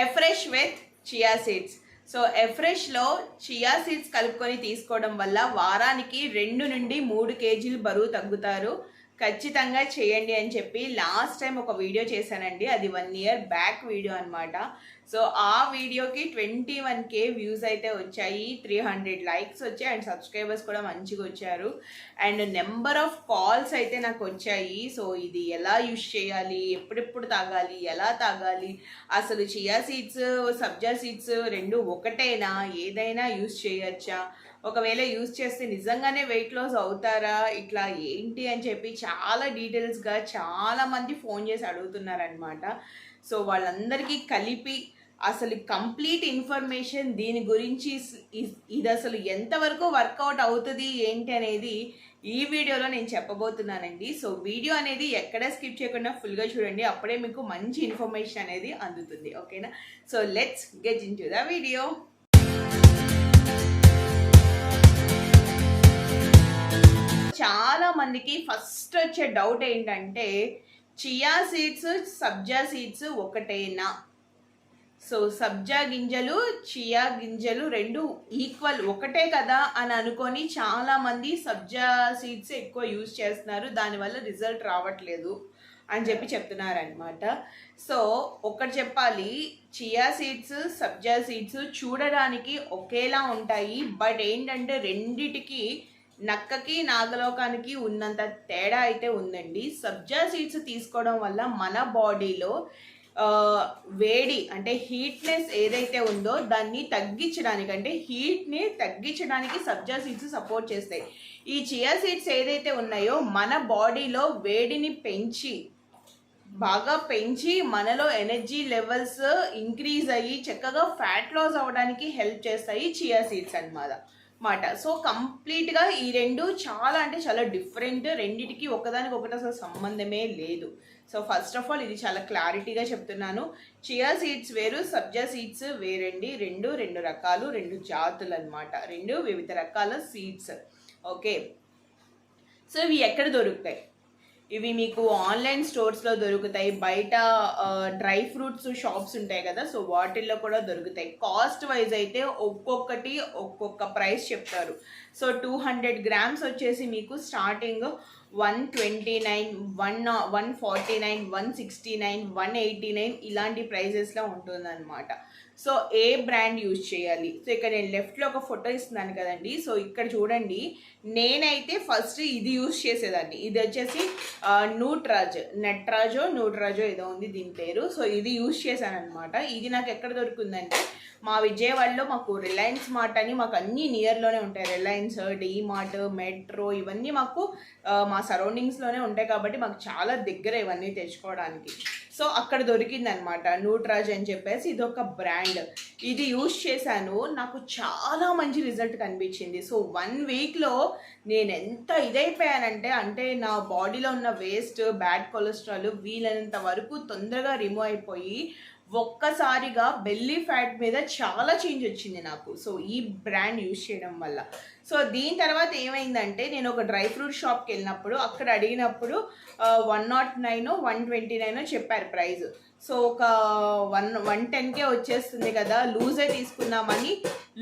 Afresh with chia seeds. So ఎఫ్రెష్లో chia seeds కలుపుకొని తీసుకోవడం వల్ల వారానికి 2 నుండి 3 కేజీలు బరువు తగ్గుతారు. ఖచ్చితంగా చేయండి అని చెప్పి లాస్ట్ టైం ఒక వీడియో చేశానండి. అది 1 ఇయర్ బ్యాక్ వీడియో అనమాట. సో ఆ వీడియోకి 21K వ్యూస్ అయితే వచ్చాయి, 300 లైక్స్ వచ్చాయి అండ్ సబ్స్క్రైబర్స్ కూడా మంచిగా వచ్చారు. అండ్ నెంబర్ ఆఫ్ కాల్స్ అయితే నాకు వచ్చాయి. సో ఇది ఎలా యూజ్ చేయాలి, ఎప్పుడెప్పుడు తాగాలి, ఎలా తాగాలి, అసలు చియా సీడ్స్ సబ్జా సీడ్స్ రెండు ఒకటేనా, ఏదైనా యూజ్ చేయొచ్చా, ఒకవేళ యూజ్ చేస్తే నిజంగానే వెయిట్ లాస్ అవుతారా, ఇట్లా ఏంటి అని చెప్పి చాలా డీటెయిల్స్గా చాలామంది ఫోన్ చేసి అడుగుతున్నారనమాట. సో వాళ్ళందరికీ కలిపి అసలు కంప్లీట్ ఇన్ఫర్మేషన్ దీని గురించి, ఇది అసలు ఎంతవరకు వర్కౌట్ అవుతుంది ఏంటి అనేది ఈ వీడియోలో నేను చెప్పబోతున్నానండి. సో వీడియో అనేది ఎక్కడ స్కిప్ చేయకుండా ఫుల్గా చూడండి, అప్పుడే మీకు మంచి ఇన్ఫర్మేషన్ అనేది అందుతుంది. ఓకేనా? So let's get in to the video. చాలా మందికి ఫస్ట్ వచ్చే డౌట్ ఏంటంటే చియా సీడ్స్ సబ్జా సీడ్స్ ఒకటేనా? సో సబ్జా గింజలు చియా గింజలు రెండు ఈక్వల్ ఒకటే కదా అని అనుకొని చాలామంది సబ్జా సీడ్స్ ఎక్కువ యూజ్ చేస్తున్నారు, దానివల్ల రిజల్ట్ రావట్లేదు అని చెప్పి చెప్తున్నారనమాట. సో ఒకటి చెప్పాలి, చియా సీడ్స్ సబ్జా సీడ్స్ చూడడానికి ఒకేలా ఉంటాయి, బట్ ఏంటంటే రెండిటికి నక్కకి నాగలోకానికి ఉన్నంత తేడా అయితే ఉందండి. సబ్జా సీడ్స్ తీసుకోవడం వల్ల మన బాడీలో వేడి అంటే హీట్నెస్ ఏదైతే ఉందో దాన్ని తగ్గించడానికి, అంటే హీట్ని తగ్గించడానికి సబ్జా సీడ్స్ సపోర్ట్ చేస్తాయి. ఈ చియా సీడ్స్ ఏదైతే ఉన్నాయో మన బాడీలో వేడిని బాగా పెంచి మనలో ఎనర్జీ లెవెల్స్ ఇంక్రీజ్ అయ్యి చక్కగా ఫ్యాట్ లాస్ అవ్వడానికి హెల్ప్ చేస్తాయి చియా సీడ్స్ అన్నమాట. సో కంప్లీట్గా ఈ రెండు చాలా అంటే చాలా డిఫరెంట్, రెండిటికి ఒకదానికి ఒకటి అసలు సంబంధమే లేదు. సో ఫస్ట్ ఆఫ్ ఆల్ ఇది చాలా క్లారిటీగా చెప్తున్నాను. చియా సీడ్స్ వేరు, సబ్జా సీడ్స్ వేరండి. రెండు రకాలు, రెండు జాతులు అనమాట, రెండు వివిధ రకాల సీడ్స్. ఓకే, సో ఇవి ఎక్కడ దొరుకుతాయి? ఇవి మీకు ఆన్లైన్ స్టోర్స్లో దొరుకుతాయి, బయట డ్రై ఫ్రూట్స్ షాప్స్ ఉంటాయి కదా, సో వాటిల్లో కూడా దొరుకుతాయి. కాస్ట్ వైజ్ అయితే ఒక్కొక్కటి ఒక్కొక్క ప్రైస్ చెప్తారు. సో 200 గ్రామ్స్ వచ్చేసి మీకు స్టార్టింగ్ 129, 149, 169, 189 ఇలాంటి ప్రైజెస్లో ఉంటుందన్నమాట. సో ఏ బ్రాండ్ యూజ్ చేయాలి? సో ఇక్కడ నేను లెఫ్ట్లో ఒక ఫోటో ఇస్తున్నాను కదండి. సో ఇక్కడ చూడండి, నేనైతే ఫస్ట్ ఇది యూజ్ చేసేదాన్ని. ఇది వచ్చేసి న్యూట్రాజో ఏదో ఉంది దీని పేరు. సో ఇది యూజ్ చేశాను అనమాట. ఇది నాకు ఎక్కడ దొరుకుతుందంటే మా విజయవాడలో మాకు రిలయన్స్ మార్ట్ అని మాకు అన్నీ నియర్లోనే ఉంటాయి. రిలయన్స్, డీమార్ట్, మెట్రో ఇవన్నీ మాకు మా సరౌండింగ్స్లోనే ఉంటాయి కాబట్టి మాకు చాలా దగ్గర ఇవన్నీ తెచ్చుకోవడానికి. సో అక్కడ దొరికిందనమాట న్యూట్రాజ్ అని చెప్పేసి, ఇది ఒక బ్రాండ్. ఇది యూజ్ చేశాను, నాకు చాలా మంచి రిజల్ట్ కనిపించింది. సో 1 వీక్లో నేను ఎంత ఇదైపోయానంటే నా బాడీలో ఉన్న వేస్ట్, బ్యాడ్ కొలెస్ట్రాల్ వీలైనంత వరకు తొందరగా రిమూవ్ అయిపోయి ఒక్కసారిగా బెల్లీ ఫ్యాట్ మీద చాలా చేంజ్ వచ్చింది నాకు. సో ఈ బ్రాండ్ యూజ్ చేయడం వల్ల. సో దీని తర్వాత ఏమైందంటే నేను ఒక డ్రై ఫ్రూట్ షాప్కి వెళ్ళినప్పుడు అక్కడ అడిగినప్పుడు 109, 129 చెప్పారు ప్రైస్. సో ఒక 110K వచ్చేస్తుంది కదా, లూజే తీసుకుందామని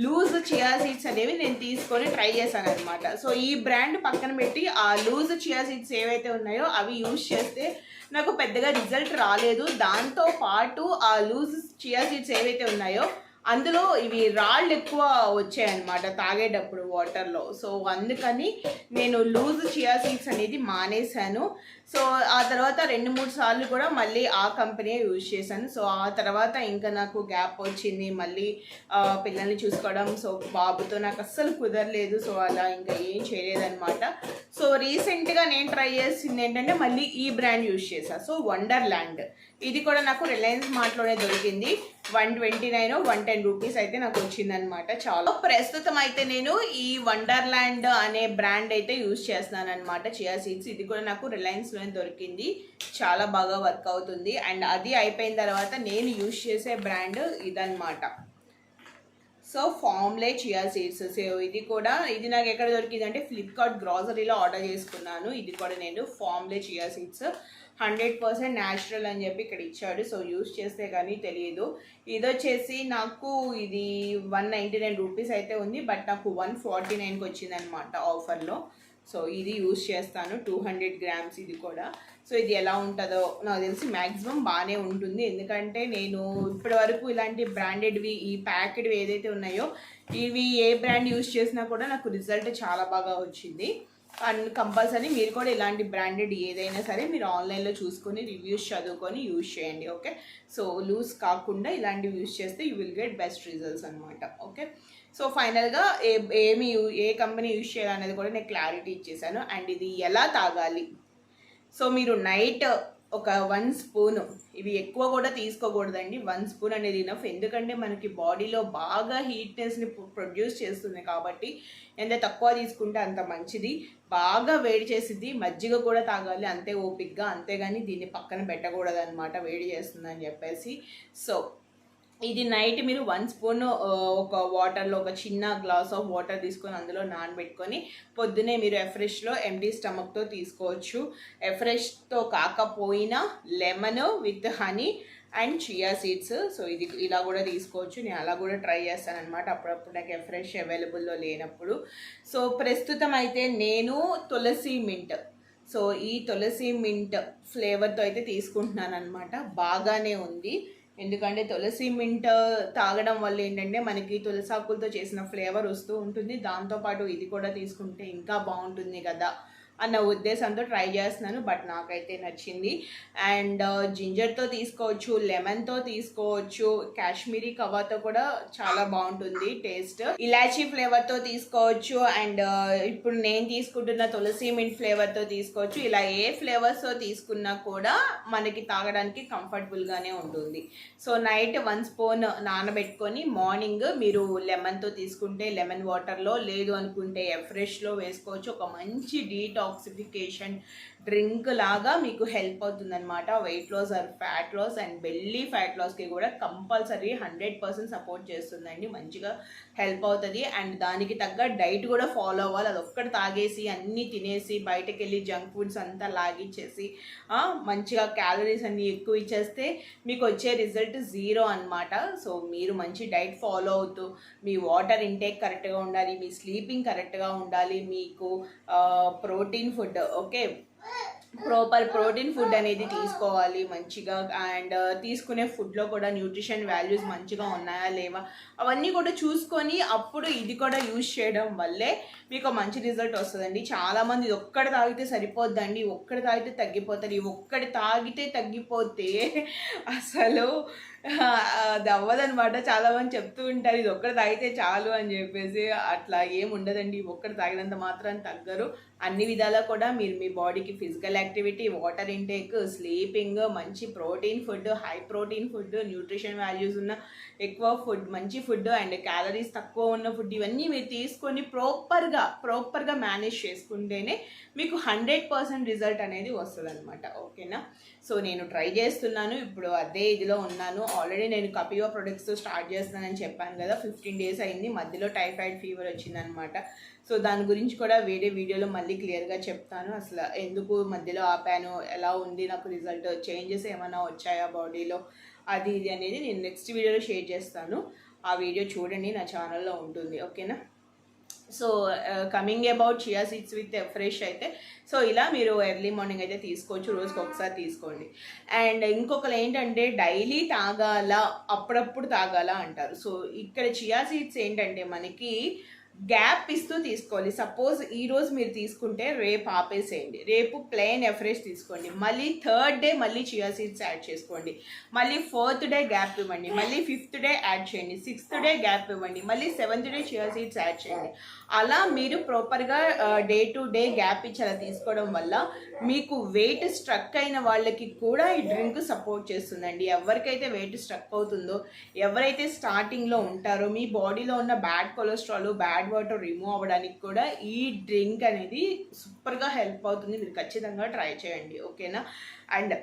లూజ్ చియా సీడ్స్ అనేవి నేను తీసుకొని ట్రై చేశాను అనమాట. సో ఈ బ్రాండ్ పక్కన పెట్టి ఆ లూజ్ చియా సీడ్స్ ఏవైతే ఉన్నాయో అవి యూజ్ చేస్తే నాకు పెద్దగా రిజల్ట్ రాలేదు. దాంతో పాటు ఆ లూజ్ చియా సీడ్స్ ఏవైతే ఉన్నాయో అందులో ఇవి రాళ్ళు ఎక్కువ వచ్చాయన్నమాట తాగేటప్పుడు వాటర్లో. సో అందుకని నేను లూజ్ చియా సీడ్స్ అనేది మానేశాను. సో ఆ తర్వాత 2-3 సార్లు కూడా మళ్ళీ ఆ కంపెనీ యూజ్ చేశాను. సో ఆ తర్వాత ఇంకా నాకు గ్యాప్ వచ్చింది, మళ్ళీ పిల్లల్ని చూసుకోవడం, సో బాబుతో నాకు అస్సలు కుదరలేదు. సో అలా ఇంకా ఏం చేయలేదన్నమాట. సో రీసెంట్గా నేను ట్రై చేసింది ఏంటంటే మళ్ళీ ఈ బ్రాండ్ యూజ్ చేశాను. సో వండర్ల్యాండ్, ఇది కూడా నాకు రిలయన్స్ మార్ట్లోనే దొరికింది. 129, 110 రూపీస్ అయితే నాకు వచ్చిందనమాట. చాలా ప్రస్తుతం అయితే నేను ఈ వండర్ల్యాండ్ అనే బ్రాండ్ అయితే యూజ్ చేస్తున్నాను అనమాట చియా సీడ్స్. ఇది కూడా నాకు రిలయన్స్లోనే దొరికింది, చాలా బాగా వర్క్ అవుతుంది. అండ్ అది అయిపోయిన తర్వాత నేను యూజ్ చేసే బ్రాండ్ ఇదన్నమాట. So Farmley chia seeds. So ఇది నాకు ఎక్కడ దొరికింది అంటే ఫ్లిప్కార్ట్ గ్రాసరీలో ఆర్డర్ చేసుకున్నాను. ఇది కూడా నేను ఫామ్లే చియా సీడ్స్ 100% న్యాచురల్ అని చెప్పి ఇక్కడ ఇచ్చాడు. సో యూస్ చేస్తే కానీ తెలియదు. ఇది వచ్చేసి నాకు ఇది 199 రూపీస్ అయితే ఉంది, బట్ నాకు 149కి వచ్చింది అనమాట ఆఫర్లో. సో ఇది యూస్ చేస్తాను 200 గ్రామ్స్ ఇది కూడా. సో ఇది ఎలా ఉంటుందో నాకు తెలిసి మ్యాక్సిమం బాగానే ఉంటుంది, ఎందుకంటే నేను ఇప్పటి వరకు ఇలాంటి బ్రాండెడ్వి ఈ ప్యాకెడ్వి ఏదైతే ఉన్నాయో ఇవి ఏ బ్రాండ్ యూస్ చేసినా కూడా నాకు రిజల్ట్ చాలా బాగా వచ్చింది. అండ్ కంపల్సరీ మీరు కూడా ఇలాంటి బ్రాండెడ్ ఏదైనా సరే మీరు ఆన్లైన్లో చూసుకొని రివ్యూస్ చదువుకొని యూజ్ చేయండి. ఓకే, సో లూజ్ కాకుండా ఇలాంటివి యూజ్ చేస్తే you will get best results అనమాట. ఓకే, సో ఫైనల్గా ఏ కంపెనీ యూజ్ చేయాలనేది కూడా నేను క్లారిటీ ఇచ్చేసాను. అండ్ ఇది ఎలా తాగాలి, సో మీరు నైట్ ఒక 1 స్పూన్, ఇవి ఎక్కువ కూడా తీసుకోకూడదండి, 1 స్పూన్ అనేది ఇనఫ్. ఎందుకంటే మనకి బాడీలో బాగా హీట్నెస్ని ప్రొడ్యూస్ చేస్తుంది కాబట్టి ఎంత తక్కువ తీసుకుంటే అంత మంచిది. బాగా వేడి చేసిద్ది. మజ్జిగ కూడా తాగాలి అంతే ఓపిక్గా, అంతేగాని దీన్ని పక్కన పెట్టకూడదు అనమాట వేడి చేస్తుందని చెప్పేసి. సో ఇది నైట్ మీరు 1 స్పూన్ ఒక వాటర్లో ఒక చిన్న గ్లాస్ ఆఫ్ వాటర్ తీసుకొని అందులో నానబెట్టుకొని పొద్దునే మీరు ఎఫ్రెష్లో ఎంటీ స్టమక్తో తీసుకోవచ్చు. ఎఫ్రెష్తో కాకపోయినా lemon with honey and chia seeds. So ఇది ఇలా కూడా తీసుకోవచ్చు. నేను అలా కూడా ట్రై చేస్తాను అనమాట అప్పుడప్పుడు నాకు ఫ్రెష్ అవైలబుల్లో లేనప్పుడు. సో ప్రస్తుతం అయితే నేను తులసి మింట్, సో ఈ తులసి మింట్ ఫ్లేవర్తో అయితే తీసుకుంటున్నాను అనమాట. బాగానే ఉంది, ఎందుకంటే తులసి మింట్ తాగడం వల్ల ఏంటంటే మనకి తులసాకులతో చేసిన ఫ్లేవర్ వస్తూ ఉంటుంది. దాంతోపాటు ఇది కూడా తీసుకుంటే ఇంకా బాగుంటుంది కదా అన్న ఉద్దేశంతో ట్రై చేస్తున్నాను, బట్ నాకైతే నచ్చింది. అండ్ జింజర్తో తీసుకోవచ్చు, లెమన్తో తీసుకోవచ్చు, కాశ్మీరీ కవాతో కూడా చాలా బాగుంటుంది టేస్ట్, ఇలాచీ ఫ్లేవర్తో తీసుకోవచ్చు. అండ్ ఇప్పుడు నేను తీసుకుంటున్న తులసి మింట్ ఫ్లేవర్తో తీసుకోవచ్చు. ఇలా ఏ ఫ్లేవర్స్తో తీసుకున్నా కూడా మనకి తాగడానికి కంఫర్టబుల్గానే ఉంటుంది. సో నైట్ 1 స్పూన్ నానబెట్టుకొని మార్నింగ్ మీరు లెమన్తో తీసుకుంటే లెమన్ వాటర్లో, లేదు అనుకుంటే ఫ్రెష్లో వేసుకోవచ్చు. ఒక మంచి డీటాక్సిఫికేషన్ డ్రింక్ లాగా మీకు హెల్ప్ అవుతుంది అనమాట. Weight loss or fat loss and belly fat లాస్కి కూడా కంపల్సరీ 100% సపోర్ట్ చేస్తుందండి, మంచిగా హెల్ప్ అవుతుంది. అండ్ దానికి తగ్గ డైట్ కూడా ఫాలో అవ్వాలి. అది ఒక్కటి తాగేసి అన్నీ తినేసి బయటకు వెళ్ళి జంక్ ఫుడ్స్ అంతా లాగిచ్చేసి మంచిగా క్యాలరీస్ అన్నీ ఎక్కువ ఇచ్చేస్తే మీకు వచ్చే రిజల్ట్ 0 అనమాట. సో మీరు మంచి డైట్ ఫాలో అవుతూ మీ వాటర్ ఇంటేక్ కరెక్ట్గా ఉండాలి, మీ స్లీపింగ్ కరెక్ట్గా ఉండాలి, మీకు protein food, okay, proper protein food అనేది తీసుకోవాలి మంచిగా. అండ్ తీసుకునే ఫుడ్లో కూడా న్యూట్రిషన్ వాల్యూస్ మంచిగా ఉన్నాయా లేవా అవన్నీ కూడా చూసుకొని అప్పుడు ఇది కూడా యూజ్ చేయడం వల్లే మీకు మంచి రిజల్ట్ వస్తుందండి. చాలామంది ఇది ఒక్కటి తాగితే సరిపోద్దండి, ఒక్కటి తాగితే తగ్గిపోతుంది, ఒక్కటి తాగితే తగ్గిపోతే అసలు అది అవ్వదనమాట. చాలామంది చెప్తూ ఉంటారు ఇది ఒక్కటి తాగితే చాలు అని చెప్పేసి. అట్లా ఏం ఉండదండి, ఒక్కటి తాగినంత మాత్రం తగ్గరు. అన్ని విధాలా కూడా మీరు మీ బాడీకి physical activity, water intake, sleeping, మంచి protein food, high protein food, nutrition values ఉన్న ఎక్కువ ఫుడ్, మంచి ఫుడ్ అండ్ క్యాలరీస్ తక్కువ ఉన్న ఫుడ్ ఇవన్నీ మీరు తీసుకొని ప్రాపర్గా మేనేజ్ చేసుకుంటేనే మీకు 100% రిజల్ట్ అనేది వస్తుంది అనమాట. ఓకేనా, సో నేను ట్రై చేస్తున్నాను, ఇప్పుడు అదే ఇదిలో ఉన్నాను. ఆల్రెడీ నేను కపివా ప్రొడక్ట్స్ స్టార్ట్ చేస్తున్నానని చెప్పాను కదా, 15 డేస్ అయింది. మధ్యలో టైఫాయిడ్ ఫీవర్ వచ్చిందనమాట. సో దాని గురించి కూడా వేరే వీడియోలో మళ్ళీ క్లియర్గా చెప్తాను, అసలు ఎందుకు మధ్యలో ఆపాను, ఎలా ఉంది నాకు రిజల్ట్, చేంజెస్ ఏమైనా వచ్చాయా బాడీలో, అది ఇది అనేది నేను నెక్స్ట్ వీడియోలో షేర్ చేస్తాను. ఆ వీడియో చూడండి, నా ఛానల్లో ఉంటుంది. ఓకేనా, so coming about chia seeds with fresh అయితే, సో ఇలా మీరు ఎర్లీ మార్నింగ్ అయితే తీసుకోవచ్చు, రోజుకి ఒకసారి తీసుకోండి. అండ్ ఇంకొకరు ఏంటంటే డైలీ తాగాల, అప్పుడప్పుడు తాగాల అంటారు. సో ఇక్కడ చియా సీడ్స్ ఏంటంటే మనకి గ్యాప్ ఇస్తూ తీసుకోవాలి. సపోజ్ ఈరోజు మీరు తీసుకుంటే రేపు ఆపేసేయండి, రేపు ప్లెయిన్ ఎఫ్రెష్ తీసుకోండి, మళ్ళీ 3rd డే మళ్ళీ చియా సీడ్స్ యాడ్ చేసుకోండి, మళ్ళీ 4th డే గ్యాప్ ఇవ్వండి, మళ్ళీ 5th డే యాడ్ చేయండి, 6th డే గ్యాప్ ఇవ్వండి, మళ్ళీ 7th day chia seeds add చేయండి. అలా మీరు ప్రాపర్గా డే టు డే గ్యాప్ ఇచ్చి అలా తీసుకోవడం వల్ల మీకు వెయిట్ స్ట్రక్ అయిన వాళ్ళకి కూడా ఈ డ్రింక్ సపోర్ట్ చేస్తుందండి. ఎవరికైతే వెయిట్ స్ట్రక్ అవుతుందో, ఎవరైతే స్టార్టింగ్లో ఉంటారో, మీ బాడీలో ఉన్న bad cholesterol, bad water remove అవ్వడానికి కూడా ఈ డ్రింక్ అనేది సూపర్గా హెల్ప్ అవుతుంది. మీరు ఖచ్చితంగా ట్రై చేయండి. ఓకేనా, అండ్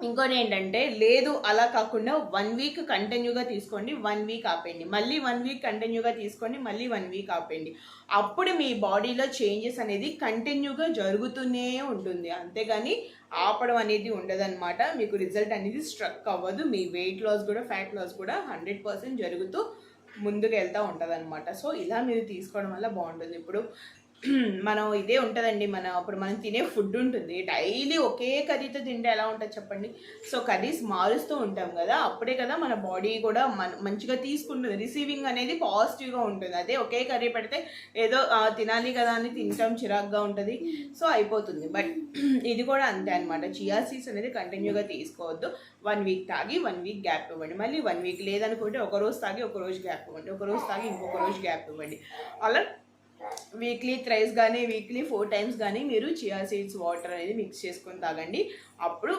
ఇంకోటి ఏంటంటే లేదు అలా కాకుండా 1 వీక్ కంటిన్యూగా తీసుకోండి, 1 వీక్ ఆపేయండి, మళ్ళీ 1 వీక్ కంటిన్యూగా తీసుకోండి, మళ్ళీ 1 వీక్ ఆపేయండి. అప్పుడు మీ బాడీలో చేంజెస్ అనేది కంటిన్యూగా జరుగుతూనే ఉంటుంది, అంతేగాని ఆపడం అనేది ఉండదన్నమాట. మీకు రిజల్ట్ అనేది స్ట్రక్ అవ్వదు, మీ వెయిట్ లాస్ కూడా ఫ్యాట్ లాస్ కూడా 100% జరుగుతూ ముందుకు వెళ్తూ ఉంటుంది అనమాట. సో ఇలా మీరు తీసుకోవడం వల్ల బాగుంటుంది. ఇప్పుడు మనం ఇదే ఉంటుందండి, అప్పుడు మనం తినే ఫుడ్ ఉంటుంది, డైలీ ఒకే కర్రీతో తింటే ఎలా ఉంటుంది చెప్పండి. సో కర్రీస్ మారుస్తూ ఉంటాం కదా, అప్పుడే కదా మన బాడీ కూడా మంచిగా తీసుకుంటుంది, రిసీవింగ్ అనేది పాజిటివ్గా ఉంటుంది. అదే ఒకే కర్రీ పెడితే ఏదో తినాలి కదా అని తింటాం, చిరాగ్గా ఉంటుంది, సో అయిపోతుంది. బట్ ఇది కూడా అంతే అనమాట. చియా సీడ్స్ అనేది కంటిన్యూగా తీసుకోవద్దు, 1 వీక్ తాగి 1 వీక్ గ్యాప్ ఇవ్వండి, మళ్ళీ 1 వీక్ లేదనుకుంటే ఒక రోజు తాగి ఒక రోజు గ్యాప్ ఇవ్వండి, ఒక రోజు తాగి ఇంకొక రోజు గ్యాప్ ఇవ్వండి. అలా వీక్లీ థ్రైస్ కానీ వీక్లీ 4 టైమ్స్ కానీ మీరు చియా సీడ్స్ వాటర్ అనేది మిక్స్ చేసుకొని తాగండి. అప్పుడు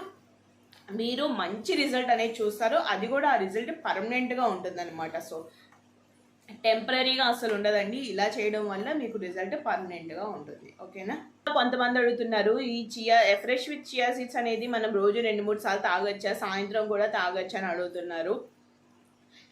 మీరు మంచి రిజల్ట్ అనేది చూస్తారు, అది కూడా ఆ రిజల్ట్ పర్మనెంట్గా ఉంటుందన్నమాట. సో టెంపరీగా అసలు ఉండదండి, ఇలా చేయడం వల్ల మీకు రిజల్ట్ పర్మనెంట్గా ఉంటుంది. ఓకేనా. కొంతమంది అడుగుతున్నారు ఈ ఫ్రెష్ విత్ చియా సీడ్స్ అనేది మనం రోజు 2-3 సార్లు తాగొచ్చా, సాయంత్రం కూడా తాగొచ్చా అని అడుగుతున్నారు.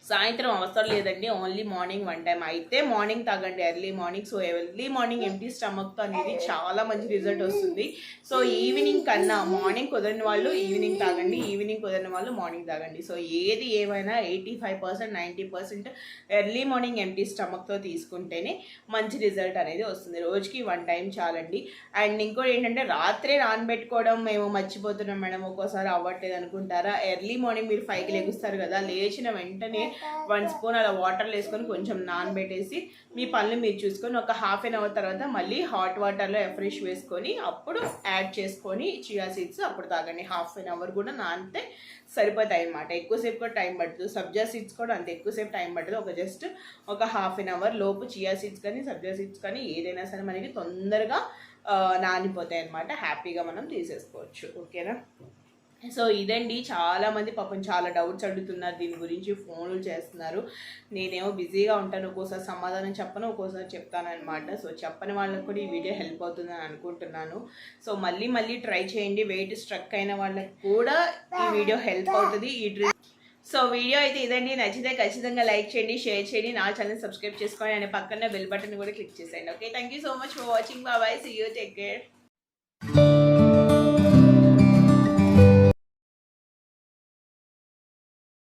సాయంత్రం అవసరం లేదండి, ఓన్లీ మార్నింగ్ 1 టైం అయితే మార్నింగ్ తాగండి, early morning. So early morning empty స్టమక్తో అనేది చాలా మంచి రిజల్ట్ వస్తుంది. సో ఈవినింగ్ కన్నా మార్నింగ్ కుదరని వాళ్ళు ఈవినింగ్ తాగండి, ఈవినింగ్ కుదరని వాళ్ళు మార్నింగ్ తాగండి. సో ఏది ఏమైనా 85% 90% ఎర్లీ మార్నింగ్ ఎంటీ స్టమక్తో తీసుకుంటేనే మంచి రిజల్ట్ అనేది వస్తుంది. రోజుకి 1 టైం చాలండి. అండ్ ఇంకోటి ఏంటంటే రాత్రే నానబెట్టుకోవడం మేము మర్చిపోతున్నాం మేడం, ఒక్కోసారి అవ్వట్లేదు అనుకుంటారా, ఎర్లీ మార్నింగ్ మీరు 5కి లెగుస్తారు కదా, లేచిన వెంటనే 1 స్పూన్ అలా వాటర్లో వేసుకొని కొంచెం నానబెట్టేసి మీ పనులు మీరు చూసుకొని ఒక హాఫ్ అన్ అవర్ తర్వాత మళ్ళీ హాట్ వాటర్లో ఎఫ్రెష్ వేసుకొని అప్పుడు యాడ్ చేసుకొని చియా సీడ్స్ అప్పుడు తాగండి. హాఫ్ అన్ అవర్ కూడా నానితే సరిపోతాయి అన్నమాట, ఎక్కువసేపు కూడా టైం పడుతుంది. సబ్జా సీడ్స్ కూడా అంత ఎక్కువసేపు టైం పడుతుంది, జస్ట్ ఒక హాఫ్ అన్ అవర్ లోపు చియా సీడ్స్ కానీ సబ్జా సీడ్స్ కానీ ఏదైనా సరే మనకి తొందరగా నానిపోతాయి అన్నమాట, హ్యాపీగా మనం తీసేసుకోవచ్చు. ఓకేనా. సో ఇదండి, చాలామంది పాపం చాలా డౌట్స్ అడుగుతున్నారు దీని గురించి, ఫోన్లు చేస్తున్నారు. నేనేమో బిజీగా ఉంటాను, ఒక్కోసారి సమాధానం చెప్పను, ఒక్కోసారి చెప్తాను అనమాట. సో చెప్పని వాళ్ళకి కూడా ఈ వీడియో హెల్ప్ అవుతుందని అనుకుంటున్నాను. సో మళ్ళీ ట్రై చేయండి, వెయిట్ స్ట్రక్ అయిన వాళ్ళకి కూడా ఈ వీడియో హెల్ప్ అవుతుంది. సో వీడియో అయితే ఇదండి, నచ్చితే ఖచ్చితంగా లైక్ చేయండి, షేర్ చేయండి, నా ఛానల్ సబ్స్క్రైబ్ చేసుకోండి, అండ్ పక్కన బెల్ బటన్ కూడా క్లిక్ చేసేయండి. Okay, thank you so much for watching. Bye, see you, take care.